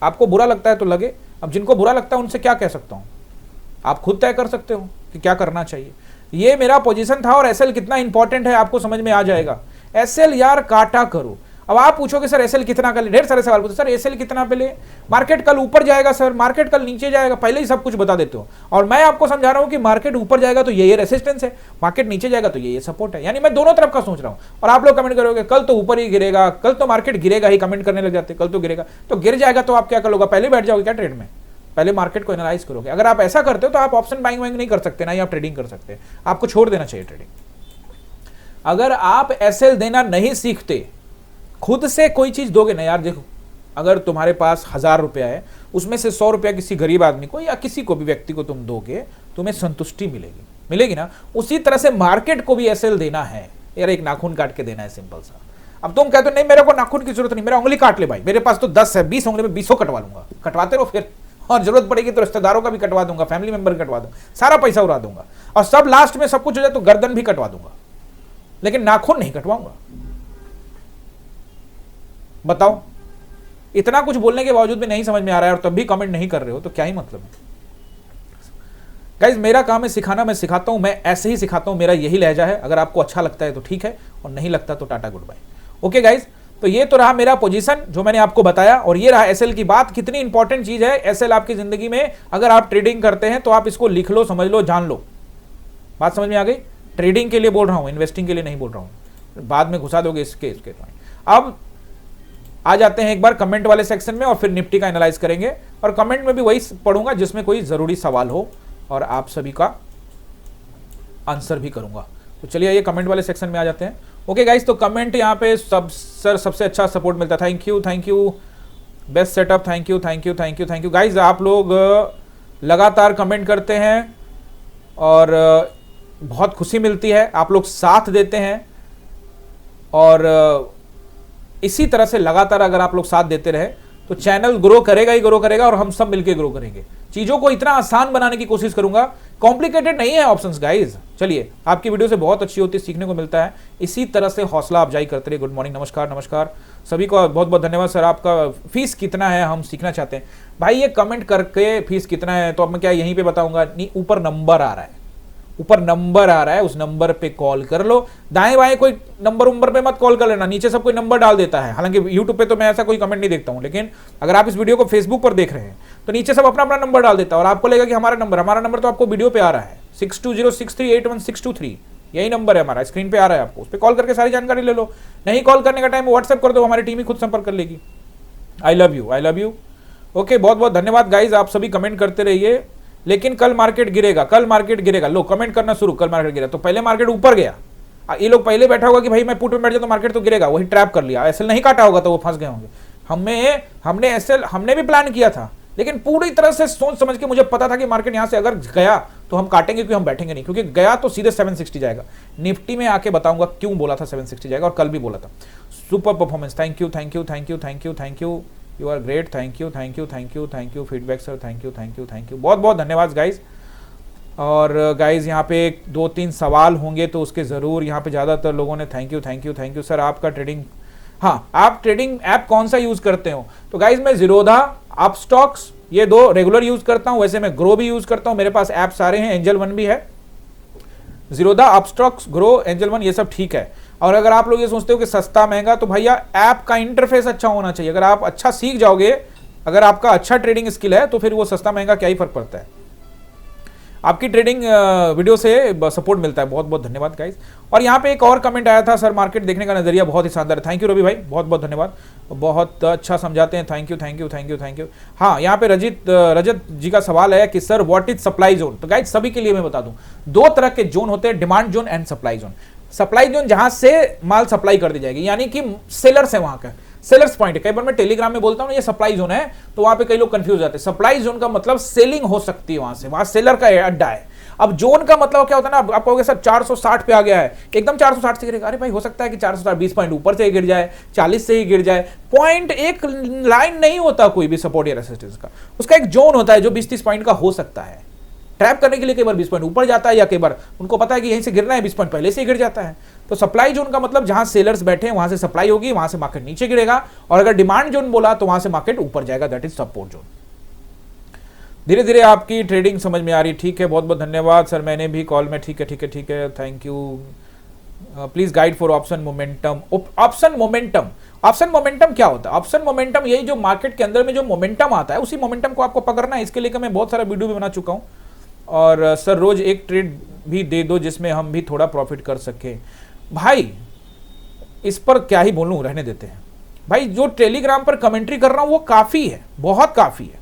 आपको बुरा लगता है तो लगे, अब जिनको बुरा लगता है उनसे क्या कह सकता हूं, आप खुद तय कर सकते हो कि क्या करना चाहिए। ये मेरा पोजीशन था, और एसएल कितना इंपॉर्टेंट है आपको समझ में आ जाएगा। एसएल यार काटा करो। अब आप पूछोगे सर एसएल कितना का ले, ढेर सारे सवाल पूछते सर एसएल कितना पे ले, मार्केट कल ऊपर जाएगा सर, मार्केट कल नीचे जाएगा, पहले ही सब कुछ बता देते हो। और मैं आपको समझा रहा हूं कि मार्केट ऊपर जाएगा तो ये रेसिस्टेंस है, मार्केट नीचे जाएगा तो ये सपोर्ट है, यानी मैं दोनों तरफ का सोच रहा हूं। और आप लोग कमेंट करोगे कल तो ऊपर ही गिरेगा, कल तो मार्केट गिरेगा ही, कमेंट करने लग जाते कल तो गिरेगा, तो गिर जाएगा तो आप क्या करोगे, पहले बैठ जाओगे क्या ट्रेड में? पहले मार्केट को एनालाइज करोगे। अगर आप ऐसा करते हो तो आप ऑप्शन बाइंग वाइंग नहीं कर सकते, ना ही आप ट्रेडिंग कर सकते, आपको छोड़ देना चाहिए ट्रेडिंग। अगर आप एसएल देना नहीं सीखते, खुद से कोई चीज दोगे ना यार, देखो अगर तुम्हारे पास 1000 रुपया है, उसमें से 100 रुपया किसी गरीब आदमी को या किसी को भी व्यक्ति को तुम दोगे, तुम्हें संतुष्टि मिलेगी ना। उसी तरह से मार्केट को भी एसएल देना है यार, एक नाखून काट के देना है, सिंपल सा। अब तुम कहते हो नहीं मेरे को नाखून की जरूरत नहीं, मेरा उंगली काट ले भाई, मेरे पास तो 10 है, 20 उंगली में 20 कटवा लूंगा, कटवाते रहो फिर, और जरूरत पड़ेगी तो रिश्तेदारों का भी कटवा दूंगा, फैमिली मेंबर कटवा दूंगा, सारा पैसा उड़ा दूंगा, और सब लास्ट में सब कुछ हो जाए तो गर्दन भी कटवा दूंगा, लेकिन नाखून नहीं कटवाऊंगा। बताओ, इतना कुछ बोलने के बावजूद भी नहीं समझ में आ रहा है और तब भी कमेंट नहीं कर रहे हो, तो क्या ही मतलब है। गाइज मेरा काम है सिखाना, मैं सिखाता हूं, मैं ऐसे ही सिखाता हूं, मेरा यही लहजा है। अगर आपको अच्छा लगता है तो ठीक है, और नहीं लगता तो टाटा गुड बाय। ओके गाइज, तो ये तो रहा मेरा पोजीशन जो मैंने आपको बताया, और ये रहा एसएल की बात। कितनी इंपॉर्टेंट चीज है एसएल आपकी जिंदगी में। अगर आप ट्रेडिंग करते हैं तो आप इसको लिख लो, समझ लो, जान लो। बात समझ में आ गई? ट्रेडिंग के लिए बोल रहा हूं, इन्वेस्टिंग के लिए नहीं बोल रहा हूं, बाद में घुसा दोगे इसके। अब आ जाते हैं एक बार कमेंट वाले सेक्शन में, और फिर निफ्टी का एनालाइज करेंगे, और कमेंट में भी वही पढ़ूंगा जिसमें कोई जरूरी सवाल हो, और आप सभी का आंसर भी करूंगा। तो चलिए ये कमेंट वाले सेक्शन में आ जाते हैं। ओके गाइस, तो कमेंट यहाँ पे सबसे अच्छा सपोर्ट मिलता है। Thank you, best setup, thank you guys. आप लोग लगातार कमेंट करते हैं और बहुत खुशी मिलती है, आप लोग साथ देते हैं, और इसी तरह से लगातार अगर आप लोग साथ देते रहे तो चैनल ग्रो करेगा ही ग्रो करेगा, और हम सब मिलकर ग्रो करेंगे। चीजों को इतना आसान बनाने की कोशिश करूंगा, कॉम्प्लिकेटेड नहीं है ऑप्शंस गाइज। चलिए, आपकी वीडियो से बहुत अच्छी होती है, सीखने को मिलता है, इसी तरह से हौसला अफजाई करते रहिए। गुड मॉर्निंग, नमस्कार सभी को, बहुत बहुत धन्यवाद। सर आपका फीस कितना है, हम सीखना चाहते हैं। भाई ये कमेंट करके फीस कितना है तो अब मैं क्या यहीं पे बताऊंगा? नहीं, ऊपर नंबर आ रहा है, उस नंबर पे कॉल कर लो। दाएं बाएं कोई नंबर पे मत कॉल कर लेना, नीचे सब कोई नंबर डाल देता है। हालांकि यूट्यूब पे तो मैं ऐसा कोई कमेंट नहीं देखता हूं, लेकिन अगर आप इस वीडियो को फेसबुक पर देख रहे हैं तो नीचे सब अपना नंबर डाल देता है, और आपको लगेगा कि हमारा नंबर तो आपको वीडियो पे आ रहा है, 6206381623, यही नंबर है हमारा, स्क्रीन पे आ रहा है, आपको उस पर कॉल करके सारी जानकारी ले लो। नहीं कॉल करने का टाइम व्हाट्सएप कर दो, हमारी टीम ही खुद संपर्क कर लेगी। I love you. ओके, बहुत बहुत धन्यवाद गाइज, आप सभी कमेंट करते रहिए। लेकिन कल मार्केट गिरेगा, लो कमेंट करना शुरू। कल मार्केट गिरा तो पहले मार्केट ऊपर गया, ये लोग पहले बैठा होगा कि भाई मैं पुट में बैठ जाता तो मार्केट तो गिरेगा, वही ट्रैप कर लिया। एसएल नहीं काटा होगा तो वो फंस गए होंगे। हमने एसएल हमने भी प्लान किया था, लेकिन पूरी तरह से सोच समझ के मुझे पता था कि मार्केट यहां से अगर गया तो हम काटेंगे, क्योंकि हम बैठेंगे नहीं, क्योंकि गया तो सीधे 760 जाएगा। निफ्टी में आके बताऊंगा क्यों बोला था 760 जाएगा, और कल भी बोला था। Super performance, thank you, you are great, thank you feedback sir, thank you, बहुत बहुत धन्यवाद गाइज। और गाइज यहाँ पे 2-3 सवाल होंगे तो उसके ज़रूर, यहाँ पे ज़्यादातर लोगों ने थैंक यू सर। आपका ट्रेडिंग, हाँ, आप ट्रेडिंग ऐप कौन सा यूज़ करते हो? तो गाइज मैं ज़ीरोधा, अपस्टॉक्स, ये 2 रेगुलर यूज़ करता हूँ। वैसे मैं ग्रो भी यूज़ करता हूँ, मेरे पास ऐप सारे हैं, एंजल वन भी है। Zerodha, Upstox, grow, angel one, ये सब ठीक है। और अगर आप लोग ये सोचते हो कि सस्ता महंगा, तो भैया ऐप का इंटरफेस अच्छा होना चाहिए। अगर आप अच्छा सीख जाओगे, अगर आपका अच्छा ट्रेडिंग स्किल है, तो फिर वो सस्ता महंगा क्या ही फर्क पड़ता है। आपकी ट्रेडिंग वीडियो से सपोर्ट मिलता है। बहुत बहुत धन्यवाद गाइस। और यहाँ पे एक और कमेंट आया था, सर मार्केट देखने का नजरिया बहुत ही शानदार है। थैंक यू रवि भाई, बहुत बहुत धन्यवाद, बहुत अच्छा समझाते हैं। Thank you thank you thank you thank you. हाँ, यहाँ पे रजत जी का सवाल है कि sir what is supply zone. तो गाइस सभी के लिए मैं बता दूं, दो तरह के जोन होते हैं, demand zone and supply zone. Supply zone जहां से माल सप्लाई कर दी जाएगी, यानी कि सेलर्स है, वहां का सेलर्स पॉइंट है। कई बार मैं टेलीग्राम में बोलता हूं ये सप्लाई जोन है, तो वहां पे कई लोग कंफ्यूज जाते हैं। सप्लाई जोन का मतलब सेलिंग हो सकती है, वहां से, वहां सेलर का अड्डा है। अब जोन का मतलब क्या होता है ना, आप कहोगे सर 460 पे आ गया है, एकदम 460 से गिरेगा। अरे भाई हो सकता है कि 460 20 पॉइंट ऊपर से ही गिर जाए, 40 से ही गिर जाए। पॉइंट एक लाइन नहीं होता कोई भी सपोर्ट या रेसिस्टेंस का, उसका एक जोन होता है जो 20-30 पॉइंट का हो सकता है। ट्रैप करने के लिए कई बार 20 पॉइंट ऊपर जाता है, या कई बार उनको पता है कि यहीं से गिरना है, 20 पॉइंट पहले से ही गिर जाता है। तो सप्लाई जोन का मतलब जहां सेलर्स बैठे हैं वहां से सप्लाई होगी, वहां से मार्केट नीचे गिरेगा। और अगर डिमांड जोन बोला तो वहां से मार्केट ऊपर जाएगा, दैट इज सपोर्ट जोन। धीरे धीरे आपकी ट्रेडिंग समझ में आ रही, ठीक है, बहुत बहुत धन्यवाद सर। मैंने भी कॉल में, ठीक है ठीक है ठीक है, thank you. Please guide for option momentum. Option momentum, option momentum क्या होता है? ऑप्शन मोमेंटम यही जो मार्केट के अंदर में जो मोमेंटम आता है, उसी मोमेंटम को आपको पकड़ना है। इसके लिए मैं बहुत सारा वीडियो भी बना चुका हूं। और सर रोज एक ट्रेड भी दे दो जिसमें हम भी थोड़ा प्रॉफिट कर सके। भाई इस पर क्या ही बोलूं, रहने देते हैं भाई। जो टेलीग्राम पर कमेंट्री कर रहा हूं वो काफी है, बहुत काफी है।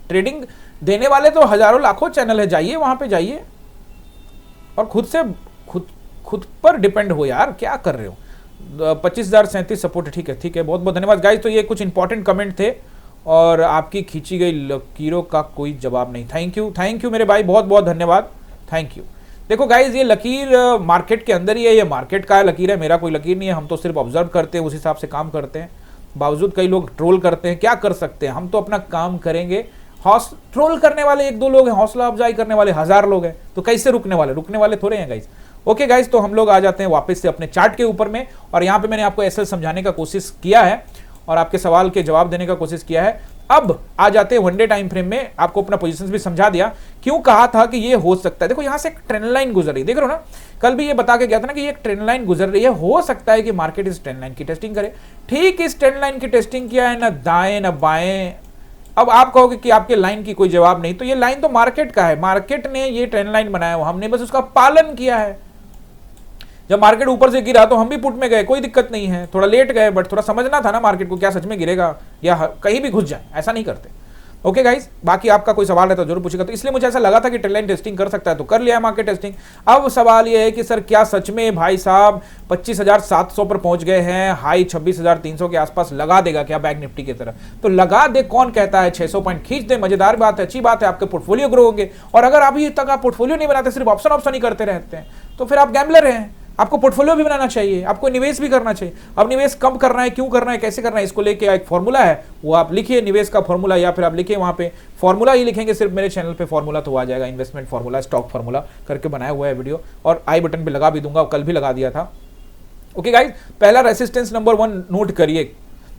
ट्रेडिंग देने वाले तो हजारों लाखों चैनल है, जाइए वहां पे जाइए और खुद से खुद पर डिपेंड हो यार, क्या कर रहे हो। 25,037 सपोर्ट, ठीक है ठीक है, बहुत बहुत धन्यवाद गाइस। तो ये कुछ इंपॉर्टेंट कमेंट थे और आपकी खींची गई लकीरों का कोई जवाब नहीं। थैंक यू मेरे भाई, बहुत बहुत धन्यवाद, थैंक यू। देखो गाइज ये लकीर मार्केट के अंदर ही है, ये मार्केट का लकीर है, मेरा कोई लकीर नहीं है। हम तो सिर्फ ऑब्जर्व करते हैं, उस हिसाब से काम करते हैं। बावजूद कई लोग ट्रोल करते हैं, क्या कर सकते हैं, हम तो अपना काम करेंगे। ट्रोल करने वाले एक दो लोग हैं, हौसला अफजाई करने वाले हजार लोग हैं, तो कैसे रुकने वाले थोड़े हैं गाइज। ओके गाइज, तो हम लोग आ जाते हैं वापस से अपने चार्ट के ऊपर में। और यहाँ पे मैंने आपको ऐसे समझाने का कोशिश किया है और आपके सवाल के जवाब देने का कोशिश किया है। अब आ जाते हैं वन डे टाइम फ्रेम में, आपको अपना पोजीशंस भी समझा दिया, क्यों कहा था कि ये हो सकता है। देखो यहां से एक ट्रेंड लाइन गुजर रही है, देख रहे हो ना, कल भी ये बता के गया था ना कि ये एक ट्रेंड लाइन गुजर रही है। हो सकता है कि मार्केट इस ट्रेंड लाइन की टेस्टिंग करे। ठीक इस ट्रेंड लाइन की टेस्टिंग किया है, ना दाएं ना बाएं। अब आप कहोगे कि आपके लाइन की कोई जवाब नहीं, तो ये लाइन तो मार्केट का है, मार्केट ने ये ट्रेंड लाइन बनाया, हमने बस उसका पालन किया है। जब मार्केट ऊपर से गिरा तो हम भी पुट में गए, कोई दिक्कत नहीं है, थोड़ा लेट गए, बट थोड़ा समझना था ना मार्केट को, क्या सच में गिरेगा या कहीं भी घुस जाए, ऐसा नहीं करते। ओके गाइस, बाकी आपका कोई सवाल है तो जरूर पूछेगा। तो इसलिए मुझे ऐसा लगा था कि ट्रेंड लाइन टेस्टिंग कर सकता है, तो कर लिया मार्केट टेस्टिंग। अब सवाल ये है कि सर क्या सच में भाई साहब 25,700 पर पहुंच गए हैं, हाई 26,300 के आसपास लगा देगा क्या बैंक निफ्टी की तरह? तो लगा दे, कौन कहता है, 600 पॉइंट खींच दे, मजेदार बात है, अच्छी बात है, आपके पोर्टफोलियो ग्रो होंगे। और अगर अभी तक आप पोर्टफोलियो नहीं बनाते, सिर्फ ऑप्शन ही करते रहते हैं, तो फिर आप गैम्बलर हैं। आपको पोर्टफोलियो भी बनाना चाहिए, आपको निवेश भी करना चाहिए। अब निवेश कब करना है, क्यों करना है, कैसे करना है, इसको लेके एक फॉर्मूला है, वो आप लिखिए, निवेश का फॉर्मूला, या फिर आप लिखिए वहां पे फॉर्मूला ही लिखेंगे सिर्फ, मेरे चैनल पे फॉर्मूला तो आ जाएगा, इन्वेस्टमेंट फॉर्मूला, स्टॉक फॉर्मूला करके बनाया हुआ है वीडियो, और आई बटन पे लगा भी दूंगा, कल भी लगा दिया था। ओके गाइस, पहला रेसिस्टेंस नंबर 1 नोट करिए।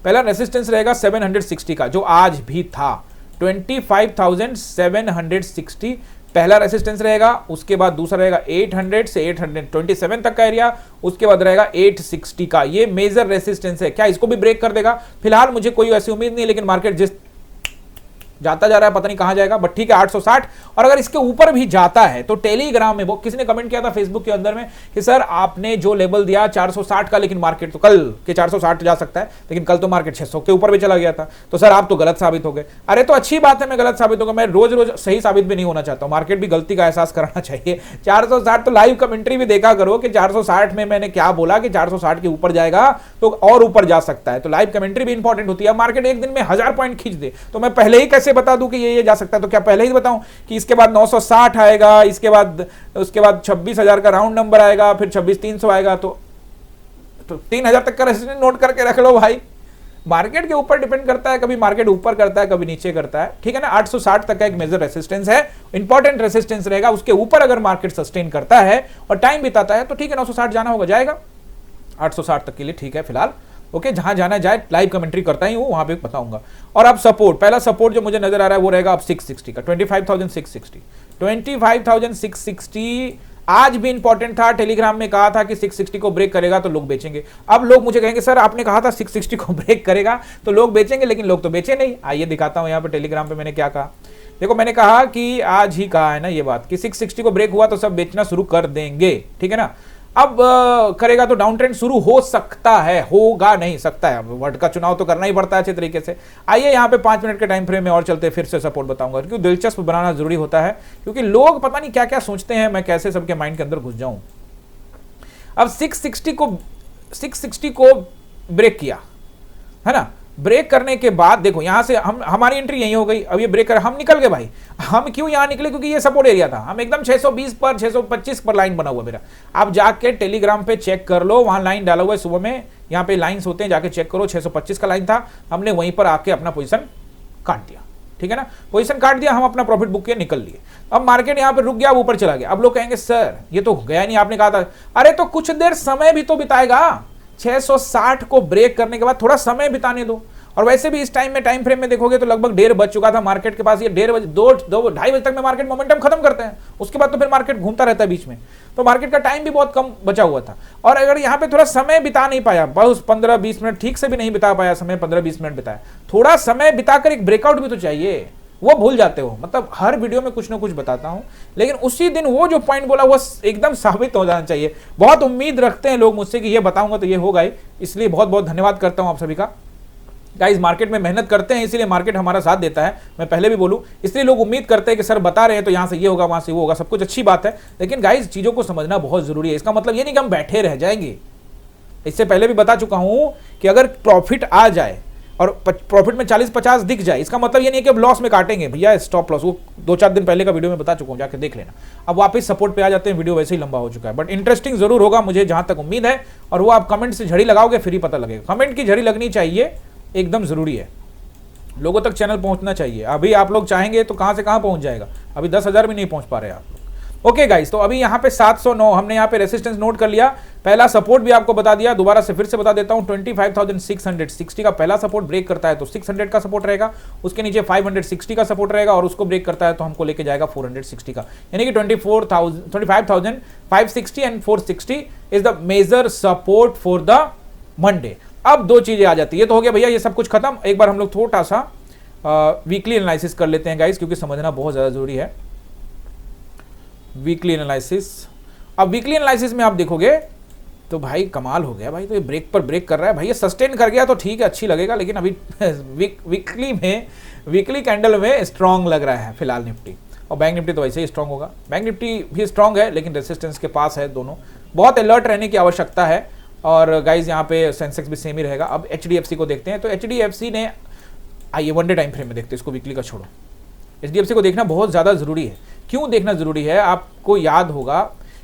पहला रेसिस्टेंस रहेगा 760 का, जो आज भी था 25,760 पहला रेसिस्टेंस रहेगा। उसके बाद दूसरा रहेगा 800 से 827 तक का एरिया, उसके बाद रहेगा 860 का, ये मेजर रेसिस्टेंस है। क्या इसको भी ब्रेक कर देगा? फिलहाल मुझे कोई ऐसी उम्मीद नहीं है, लेकिन मार्केट जिस जाता जा रहा है पता नहीं कहां जाएगा, बट ठीक है 860। और अगर इसके ऊपर भी जाता है तो टेलीग्राम में वो किसी ने कमेंट किया था फेसबुक के अंदर में कि सर आपने जो लेवल दिया 460 का, लेकिन मार्केट तो कल के 460 जा सकता है, लेकिन कल तो मार्केट 600 के ऊपर भी चला गया था, तो सर आप तो गलत साबित हो गए। अरे तो अच्छी बात है, मैं गलत साबित होगा, मैं रोज रोज सही साबित भी नहीं होना चाहता हूं, मार्केट भी गलती का एहसास कराना चाहिए। 460 तो लाइव कमेंट्री भी देखा करो कि 460 में मैंने क्या बोला कि 460 के ऊपर जाएगा तो और ऊपर जा सकता है, तो लाइव कमेंट्री भी इंपॉर्टेंट होती है। मार्केट एक दिन में 1000 पॉइंट खींच दे तो मैं पहले ही कैसे बता दूं कि ये जा सकता है? तो क्या पहले ही बताऊं कि इसके बाद 960 आएगा, इसके बाद उसके बाद 26,000 का राउंड नंबर आएगा, फिर 26,300 आएगा, तो 3,000 तक का रेसिस्टेंस नोट करके रख लो भाई। मार्केट के ऊपर डिपेंड करता है, कभी मार्केट ऊपर करता है, कभी नीचे करता है, ठीक है ना। 860 तक का एक मेजर रेसिस्टेंस है, इंपॉर्टेंट रेसिस्टेंस रहेगा। उसके ऊपर अगर मार्केट सस्टेन करता है और टाइम बिताता है तो ठीक है, 960 जाना होगा, जाएगा 860 तक के लिए, ठीक है फिलहाल। ओके, जहां जाना जाए, लाइव कमेंट्री करता ही हूं, वहां पे बताऊंगा। और अब सपोर्ट, पहला सपोर्ट जो मुझे नजर आ रहा है वो रहेगा अब 660 का, 25,660 आज भी इंपॉर्टेंट था। टेलीग्राम में कहा था कि 660 को ब्रेक करेगा तो लोग बेचेंगे। अब लोग मुझे कहेंगे सर आपने कहा था 660 को ब्रेक करेगा तो लोग बेचेंगे, लेकिन लोग तो बेचे नहीं। आइए दिखाता हूं यहाँ पे टेलीग्राम पे मैंने क्या कहा। देखो मैंने कहा कि आज ही कहा है ना ये बात कि 660 को ब्रेक हुआ तो सब बेचना शुरू कर देंगे, ठीक है ना। अब करेगा तो डाउन ट्रेंड शुरू हो सकता है, होगा नहीं सकता है, वर्ल्ड का चुनाव तो करना ही पड़ता है अच्छे तरीके से। आइए यहाँ पे 5 मिनट के टाइम फ्रेम में और चलते, फिर से सपोर्ट बताऊंगा, क्योंकि दिलचस्प बनाना जरूरी होता है, क्योंकि लोग पता नहीं क्या क्या सोचते हैं, मैं कैसे सबके माइंड के अंदर घुस जाऊं। अब 660 को ब्रेक किया है ना, ब्रेक करने के बाद देखो यहां से हमारी एंट्री यही हो गई। अब ये ब्रेक कर हम निकल गए भाई। हम क्यों यहां निकले, क्योंकि ये सपोर्ट एरिया था। हम एकदम 620 पर 625 पर लाइन बना हुआ मेरा। आप जाके टेलीग्राम पे चेक कर लो, वहां लाइन डाला हुआ है सुबह में, यहाँ पे लाइन्स होते हैं, जाके चेक करो। 625 का लाइन था, हमने वहीं पर आके अपना पोजीशन काट दिया, ठीक है ना। पोजीशन काट दिया, हम अपना प्रॉफिट बुक के निकल लिए। अब मार्केट यहां पे रुक गया, ऊपर चला गया। अब लोग कहेंगे सर ये तो गया नहीं, आपने कहा था। अरे तो कुछ देर समय भी तो बिताएगा। 660 को ब्रेक करने के बाद थोड़ा समय बिताने दो। और वैसे भी इस टाइम में, टाइम फ्रेम में देखोगे तो लगभग 1:30 बज चुका था मार्केट के पास। ये 1:30 बजे, 2-2:30 बजे तक में मार्केट मोमेंटम खत्म करते हैं, उसके बाद तो फिर मार्केट घूमता रहता है बीच में। तो मार्केट का टाइम भी बहुत कम बचा हुआ था। और अगर यहाँ पे थोड़ा समय बिता नहीं पाया, बस 15-20 मिनट ठीक से भी नहीं बिता पाया, समय 15-20 मिनट बिताया, थोड़ा समय बिताकर एक ब्रेकआउट भी तो चाहिए, वो भूल जाते हो। मतलब हर वीडियो में कुछ ना कुछ बताता हूं, लेकिन उसी दिन वो जो पॉइंट बोला वो एकदम साबित हो जाना चाहिए। बहुत उम्मीद रखते हैं लोग मुझसे कि ये बताऊंगा तो ये होगा ही, इसलिए बहुत बहुत धन्यवाद करता हूं आप सभी का। गाइस मार्केट में मेहनत करते हैं, इसीलिए मार्केट हमारा साथ देता है, मैं पहले भी बोलूं। इसलिए लोग उम्मीद करते हैं कि सर बता रहे हैं तो यहां से ये होगा, वहां से वो होगा, सब कुछ अच्छी बात है, लेकिन गाइस चीजों को समझना बहुत जरूरी है। इसका मतलब ये नहीं कि हम बैठे रह जाएंगे। इससे पहले भी बता चुका हूं कि अगर प्रॉफिट आ जाए और प्रॉफिट में 40-50 दिख जाए, इसका मतलब ये नहीं कि अब लॉस में काटेंगे भैया, स्टॉप लॉस, वो 2-4 दिन पहले का वीडियो में बता चुका हूं, जाके देख लेना। अब वापस सपोर्ट पे आ जाते हैं, वीडियो वैसे ही लंबा हो चुका है, बट इंटरेस्टिंग जरूर होगा मुझे जहां तक उम्मीद है। और वो आप कमेंट से झड़ी लगाओगे फिर ही पता लगेगा। कमेंट की झड़ी लगनी चाहिए, एकदम जरूरी है, लोगों तक चैनल पहुंचना चाहिए। अभी आप लोग चाहेंगे तो कहां से कहां पहुंच जाएगा, अभी 10,000 भी नहीं पहुंच पा रहे आप लोग। ओके गाइस, तो अभी यहाँ पे 709 हमने यहाँ पे रेसिस्टेंस नोट कर लिया। पहला सपोर्ट भी आपको बता दिया, दोबारा से फिर से बता देता हूँ। 25,660 का पहला सपोर्ट ब्रेक करता है तो 600 का सपोर्ट रहेगा, उसके नीचे 560 का सपोर्ट रहेगा, और उसको ब्रेक करता है तो हमको लेके जाएगा 460 का, यानी कि 25,560 and 460 is the major support for the Monday. अब दो चीजें आ जाती है, तो हो गया भैया ये सब कुछ खत्म। एक बार हम लोग थोड़ा सा वीकली एनालिसिस कर लेते हैं गाइस, क्योंकि समझना बहुत ज्यादा जरूरी है वीकली एनालिसिस। अब वीकली एनालिसिस में आप देखोगे तो भाई कमाल हो गया भाई, तो ये ब्रेक पर ब्रेक कर रहा है भाई, ये सस्टेन कर गया तो ठीक है, अच्छी लगेगा, लेकिन अभी वीकली कैंडल में स्ट्रांग लग रहा है फिलहाल निफ्टी। और बैंक निफ्टी तो वैसे ही स्ट्रांग होगा, बैंक निफ्टी भी स्ट्रांग है लेकिन रेसिस्टेंस के पास है दोनों। बहुत अलर्ट रहने की आवश्यकता है। और गाइज यहाँ पे सेंसेक्स भी सेम ही रहेगा। अब HDFC को देखते हैं, तो HDFC ने, आइए वन डे टाइम फ्रेम में देखते हैं, इसको वीकली का छोड़ो। HDFC को देखना बहुत ज़्यादा ज़रूरी है। क्यों देखना ज़रूरी है, आपको याद होगा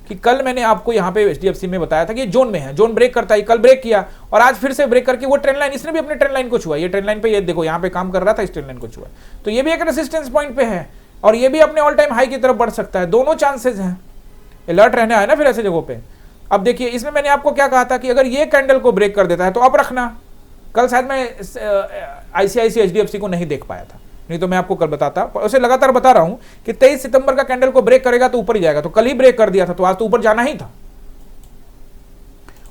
कि कल मैंने आपको यहाँ पे HDFC में बताया था कि जोन में है, जोन ब्रेक करता है, कल ब्रेक किया और आज फिर से ब्रेक करके वो ट्रेंड लाइन, इसने भी अपने ट्रेंड लाइन को छुआ। ये ट्रेंड लाइन पे ये देखो यहाँ पे काम कर रहा था, इस ट्रेंड लाइन को छुआ, तो ये भी एक रेसिस्टेंस पॉइंट पे है और ये भी अपने ऑल टाइम हाई की तरफ बढ़ सकता है। दोनों चांसेस हैं, अलर्ट रहना है ना फिर ऐसे जगहों पे। अब देखिए इसमें मैंने आपको क्या कहा था कि अगर ये कैंडल को ब्रेक कर देता है तो अब रखना। कल शायद मैं ICICI HDFC को नहीं देख पाया था, नहीं तो मैं आपको कल बताता। उसे लगातार बता रहा हूं कि 23 सितंबर का कैंडल को ब्रेक करेगा तो ऊपर ही जाएगा, तो कल ही ब्रेक कर दिया था, तो आज तो ऊपर जाना ही था।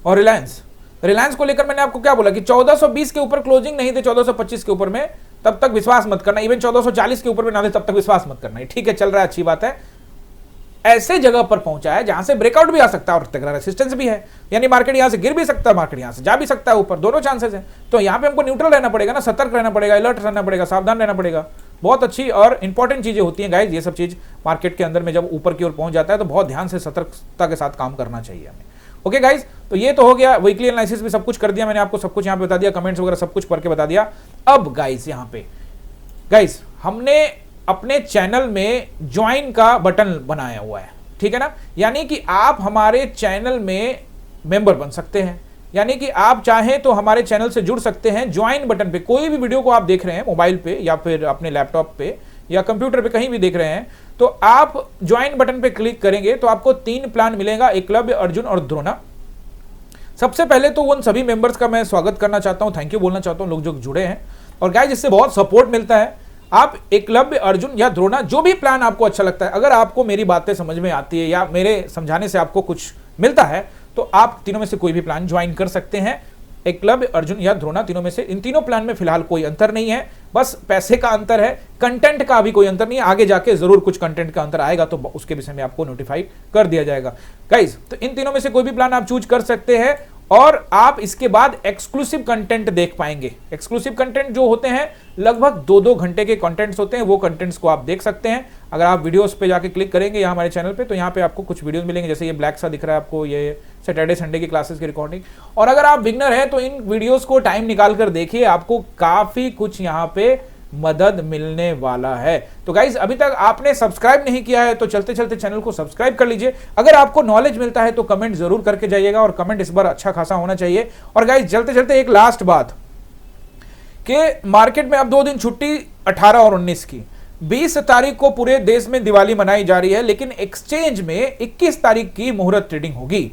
और रिलायंस को लेकर मैंने आपको क्या बोला कि 1420 के ऊपर क्लोजिंग नहीं थे, 1425 के ऊपर में, तब तक विश्वास मत करना। इवन 1440 के ऊपर में ना थे तब तक विश्वास मत करना। ठीक है, चल रहा है, अच्छी बात है। ऐसे जगह पर पहुंचा है जहां से ब्रेकआउट भी आ सकता है और तगड़ा रेसिस्टेंस भी है, यानी मार्केट यहां से गिर भी सकता है, मार्केट यहां से जा भी सकता है ऊपर, दोनों चांसेस है। तो यहां पे हमको न्यूट्रल रहना पड़ेगा ना, सतर्क रहना पड़ेगा, अलर्ट रहना पड़ेगा, सावधान रहना पड़ेगा। बहुत अच्छी और इंपॉर्टेंट चीजें होती हैं गाइज, ये सब चीज मार्केट के अंदर में जब ऊपर की ओर पहुंच जाता है तो बहुत ध्यान से सतर्कता के साथ काम करना चाहिए हमें। ओके गाइज, तो ये तो हो गया, वीकली एनालिसिस भी सब कुछ कर दिया मैंने आपको, सब कुछ यहाँ पे बता दिया, कमेंट्स वगैरह सब कुछ पढ़ के बता दिया। अब गाइज यहाँ पे गाइज हमने अपने चैनल में ज्वाइन का बटन बनाया हुआ है, ठीक है ना, यानी कि आप हमारे चैनल में मेंबर बन सकते हैं, यानी कि आप चाहें तो हमारे चैनल से जुड़ सकते हैं। ज्वाइन बटन पे, कोई भी वीडियो को आप देख रहे हैं मोबाइल पे या फिर अपने लैपटॉप पे या कंप्यूटर पे कहीं भी देख रहे हैं, तो आप ज्वाइन बटन पे क्लिक करेंगे तो आपको 3 प्लान मिलेगा, एकलव्य, अर्जुन और द्रोणा। सबसे पहले तो उन सभी मेंबर्स का मैं स्वागत करना चाहता हूं, थैंक यू बोलना चाहता हूं, लोग जो जुड़े हैं। और गाइस इससे बहुत सपोर्ट मिलता है। आप एकलव्य, अर्जुन या द्रोणा, जो भी प्लान आपको अच्छा लगता है, अगर आपको मेरी बातें समझ में आती है या मेरे समझाने से आपको कुछ मिलता है, तो आप तीनों में से कोई भी प्लान ज्वाइन कर सकते हैं। एकलव्य, अर्जुन या द्रोणा, तीनों में से, इन तीनों प्लान में फिलहाल कोई अंतर नहीं है। बस पैसे का अंतर है, कंटेंट का अभी कोई अंतर नहीं है। आगे जाके जरूर कुछ कंटेंट का अंतर आएगा तो उसके विषय में आपको नोटिफाई कर दिया जाएगा गाइज। तो इन तीनों में से कोई भी प्लान आप चूज कर सकते हैं और आप इसके बाद एक्सक्लूसिव कंटेंट देख पाएंगे। एक्सक्लूसिव कंटेंट जो होते हैं लगभग 2-2 घंटे के कंटेंट्स होते हैं, वो कंटेंट्स को आप देख सकते हैं। अगर आप वीडियोस पे जाके क्लिक करेंगे यहाँ हमारे चैनल पे, तो यहाँ पे आपको कुछ वीडियोस मिलेंगे, जैसे ये ब्लैक सा दिख रहा है आपको, ये सैटरडे संडे की क्लासेस की रिकॉर्डिंग। और अगर आप बिगनर हैं तो इन वीडियोस को टाइम निकाल कर देखिए, आपको काफी कुछ यहाँ पे मदद मिलने वाला है। तो गाइज अभी तक आपने सब्सक्राइब नहीं किया है तो चलते चलते चैनल को सब्सक्राइब कर लीजिए। अगर आपको नॉलेज मिलता है तो कमेंट जरूर करके जाइएगा, और कमेंट इस बार अच्छा खासा होना चाहिए। और गाइज चलते चलते एक लास्ट बात कि मार्केट में अब 2 दिन छुट्टी 18 और 19 की, 20 तारीख को पूरे देश में दिवाली मनाई जा रही है, लेकिन एक्सचेंज में 21 तारीख की मुहूर्त ट्रेडिंग होगी।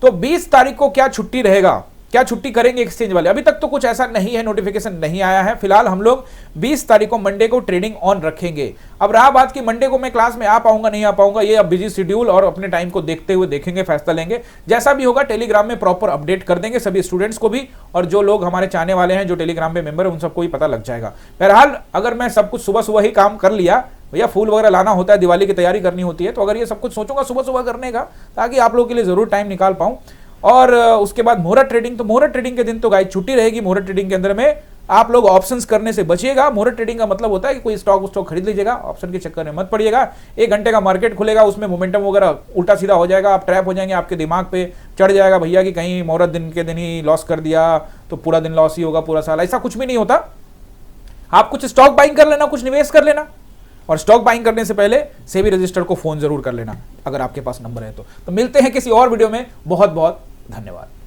तो 20 तारीख को क्या छुट्टी रहेगा, क्या छुट्टी करेंगे एक्सचेंज वाले, अभी तक तो कुछ ऐसा नहीं है, नोटिफिकेशन नहीं आया है। फिलहाल हम लोग 20 तारीख को मंडे को ट्रेडिंग ऑन रखेंगे। अब रहा बात कि मंडे को मैं क्लास में आ पाऊंगा नहीं आ पाऊंगा, ये अब बिजी शेड्यूल और अपने टाइम को देखते हुए देखेंगे, फैसला लेंगे। जैसा भी होगा टेलीग्राम में प्रॉपर अपडेट कर देंगे सभी स्टूडेंट्स को भी, और जो लोग हमारे चाहने वाले हैं, जो टेलीग्राम पे मेंबर है, उन सबको भी पता लग जाएगा। बहरहाल अगर मैं सब कुछ सुबह सुबह ही काम कर लिया, भैया फूल वगैरह लाना होता है, दिवाली की तैयारी करनी होती है, तो अगर ये सब कुछ सोचूंगा सुबह सुबह करने का, ताकि आप लोगों के लिए जरूर टाइम निकाल पाऊं। और उसके बाद मुहूर्त ट्रेडिंग, तो मुहूर्त ट्रेडिंग के दिन तो गाइस छुट्टी रहेगी। मुहूर्त ट्रेडिंग के अंदर में आप लोग ऑप्शंस करने से बचिएगा। मुहूर्त ट्रेडिंग का मतलब होता है कि कोई स्टॉक खरीद लीजिएगा, ऑप्शन के चक्कर में मत पड़िएगा। 1 घंटे का मार्केट खुलेगा, उसमें मोमेंटम वगैरह उल्टा सीधा हो जाएगा, आप ट्रैप हो जाएंगे, आपके दिमाग पे चढ़ जाएगा भैया कि कहीं मुहूर्त दिन के दिन ही लॉस कर दिया तो पूरा दिन लॉस ही होगा पूरा साल। ऐसा कुछ भी नहीं होता। आप कुछ स्टॉक बाइंग कर लेना, कुछ निवेश कर लेना, और स्टॉक बाइंग करने से पहले सेबी रजिस्टर को फोन जरूर कर लेना अगर आपके पास नंबर है तो। मिलते हैं किसी और वीडियो में, बहुत बहुत धन्यवाद।